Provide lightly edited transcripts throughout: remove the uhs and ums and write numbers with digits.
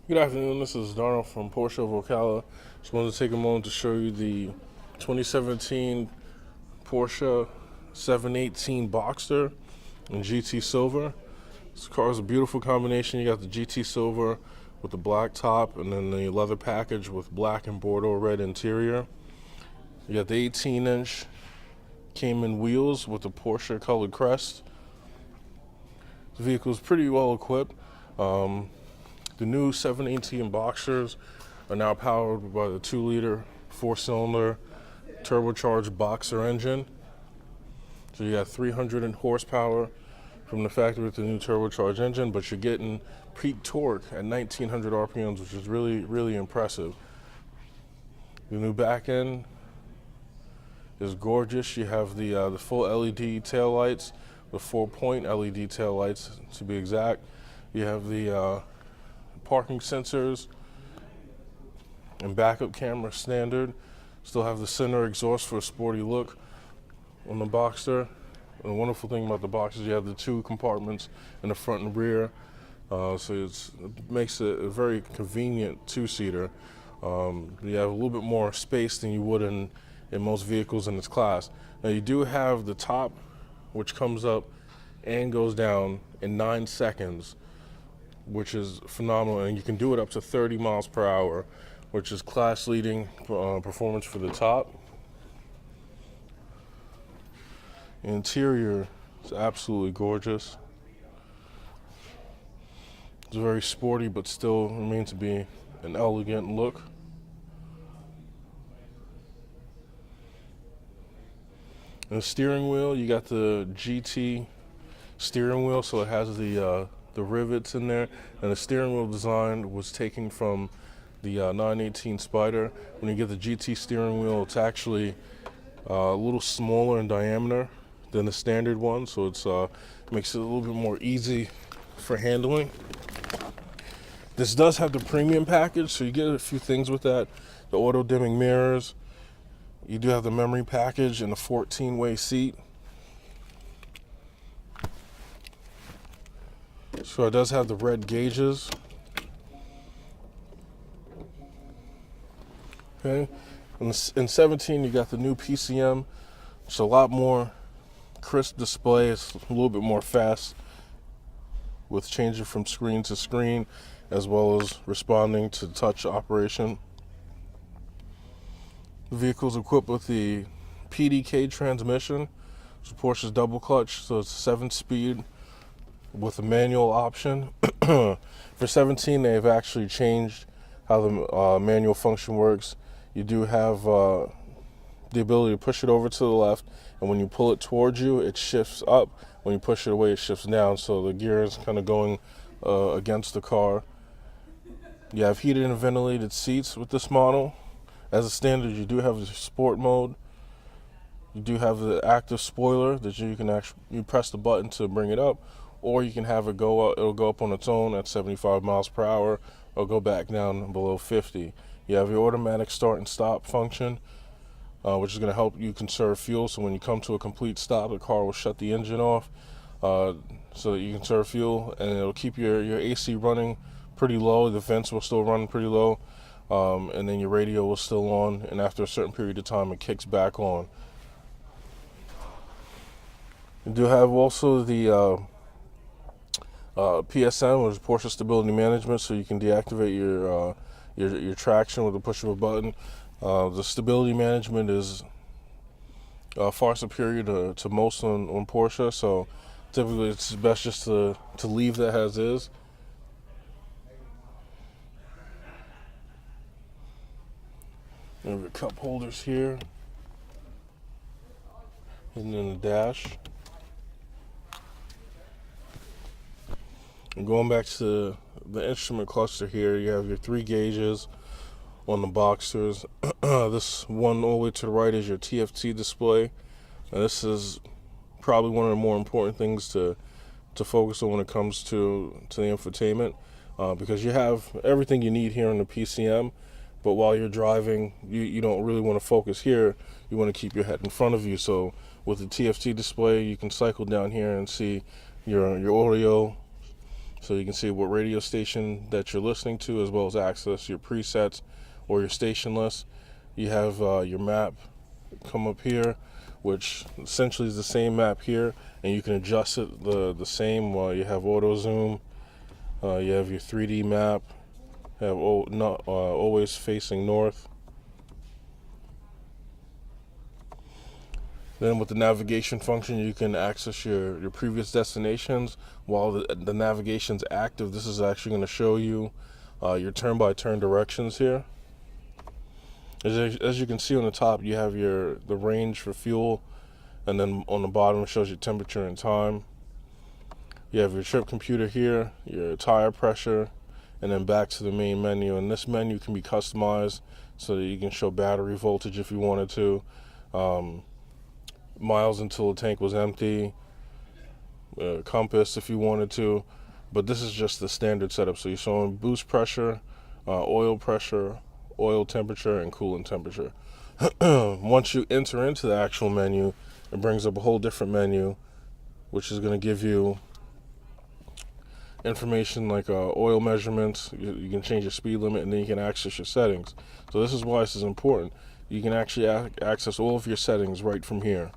Good afternoon, this is Darnell from Porsche of Ocala. Just wanted to take a moment to show you the 2017 Porsche 718 Boxster in GT Silver. This car is a beautiful combination. You got the GT Silver with the black top and then the leather package with black and Bordeaux red interior. You got the 18-inch Cayman wheels with the Porsche colored crest. The vehicle is pretty well equipped. The new 718 Boxsters are now powered by the 2-liter 4-cylinder turbocharged Boxster engine. So you got 300 horsepower from the factory with the new turbocharged engine, but you're getting peak torque at 1900 RPMs, which is really impressive. The new back end is gorgeous. You have the full LED tail lights, the 4-point LED tail lights to be exact. You have the parking sensors and backup camera standard. Still have the center exhaust for a sporty look on the Boxster. And the wonderful thing about the Boxster is you have the 2 compartments in the front and rear, so it makes it a very convenient 2-seater. You have a little bit more space than you would in most vehicles in its class. Now you do have the top, which comes up and goes down in 9 seconds, which is phenomenal, and you can do it up to 30 miles per hour, which is class-leading performance for the top. The interior is absolutely gorgeous. It's very sporty, but still remains to be an elegant look. And the steering wheel, you got the GT steering wheel, so it has the rivets in there, and the steering wheel design was taken from the 918 Spider. When you get the GT steering wheel, it's actually a little smaller in diameter than the standard one, so it's makes it a little bit more easy for handling. This does have the premium package, so you get a few things with that: the auto dimming mirrors. You do have the memory package and a 14-way seat. So it does have the red gauges. Okay, in 17 you got the new PCM. It's a lot more crisp display. It's a little bit more fast with changing from screen to screen, as well as responding to touch operation. The vehicle is equipped with the PDK transmission, which is Porsche's double clutch, so it's 7-speed with a manual option. For 17, they've actually changed how the manual function works. You do have the ability to push it over to the left, and when you pull it towards you, it shifts up. When you push it away, it shifts down, so the gear is kind of going against the car. You have heated and ventilated seats with this model. As a standard, you do have the sport mode. You do have the active spoiler that you can you press the button to bring it up, or you can have it go up. It'll go up on its own at 75 miles per hour, or go back down below 50. You have your automatic start and stop function, which is going to help you conserve fuel. So when you come to a complete stop, the car will shut the engine off, so that you can conserve fuel, and it'll keep your AC running pretty low. The vents will still run pretty low, and then your radio will still on, and after a certain period of time, it kicks back on. You do have also the PSM, which is Porsche Stability Management, so you can deactivate your traction with the push of a button. The stability management is far superior to most on Porsche, so typically it's best just to leave that as is. You have your cup holders here, and then the dash. And going back to the instrument cluster here, you have your 3 gauges on the Boxsters. This one all the way to the right is your TFT display. Now this is probably one of the more important things to focus on when it comes to the infotainment, because you have everything you need here on the PCM, but while you're driving, you don't really want to focus here. You want to keep your head in front of you. So with the TFT display, you can cycle down here and see your audio So you can see what radio station that you're listening to, as well as access your presets or your station list. You have your map come up here, which essentially is the same map here, and you can adjust it the same. You have auto zoom, you have your 3D map, you have always facing north. Then with the navigation function, you can access your previous destinations while the navigation's active. This is actually going to show you your turn-by-turn directions here. As you can see on the top, you have the range for fuel, and then on the bottom it shows your temperature and time. You have your trip computer here, your tire pressure, and then back to the main menu. And this menu can be customized so that you can show battery voltage if you wanted to, miles until the tank was empty, compass if you wanted to, but this is just the standard setup. So you're showing boost pressure, oil pressure, oil temperature, and coolant temperature. Once you enter into the actual menu, it brings up a whole different menu, which is going to give you information like oil measurements. You can change your speed limit, and then you can access your settings. So this is why this is important. You can actually access all of your settings right from here.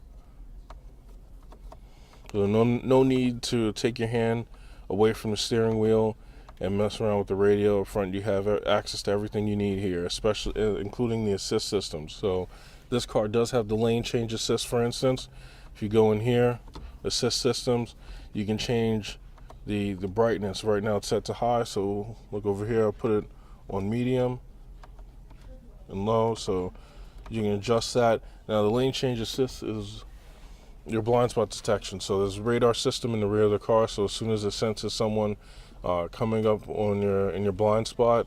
So no need to take your hand away from the steering wheel and mess around with the radio up front. You have access to everything you need here, especially including the assist systems. So this car does have the lane change assist, for instance. If you go in here, assist systems, you can change the brightness. Right now it's set to high, so look over here, I'll put it on medium and low, so you can adjust that. Now the lane change assist is your blind spot detection. So there's a radar system in the rear of the car, so as soon as it senses someone coming up on in your blind spot,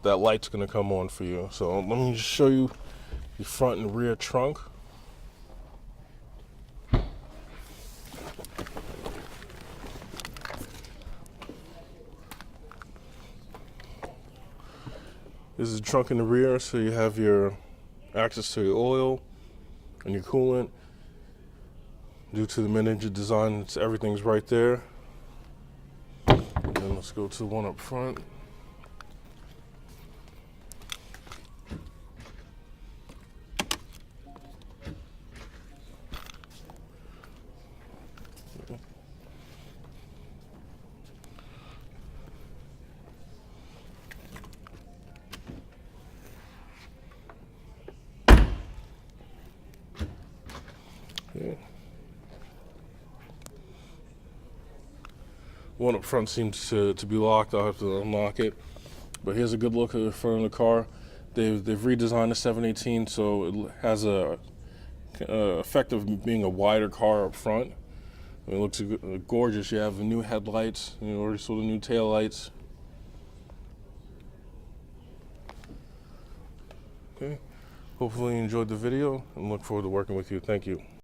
that light's going to come on for you. So let me just show you the front and rear trunk. This is the trunk in the rear, so you have your access to your oil and your coolant. Due to the miniature design, everything's right there. And then let's go to the one up front. Okay. One up front seems to be locked. I'll have to unlock it. But here's a good look at the front of the car. They've redesigned the 718 so it has a effect of being a wider car up front. It looks gorgeous. You have new headlights. You already saw the new tail lights. Okay. Hopefully you enjoyed the video and look forward to working with you. Thank you.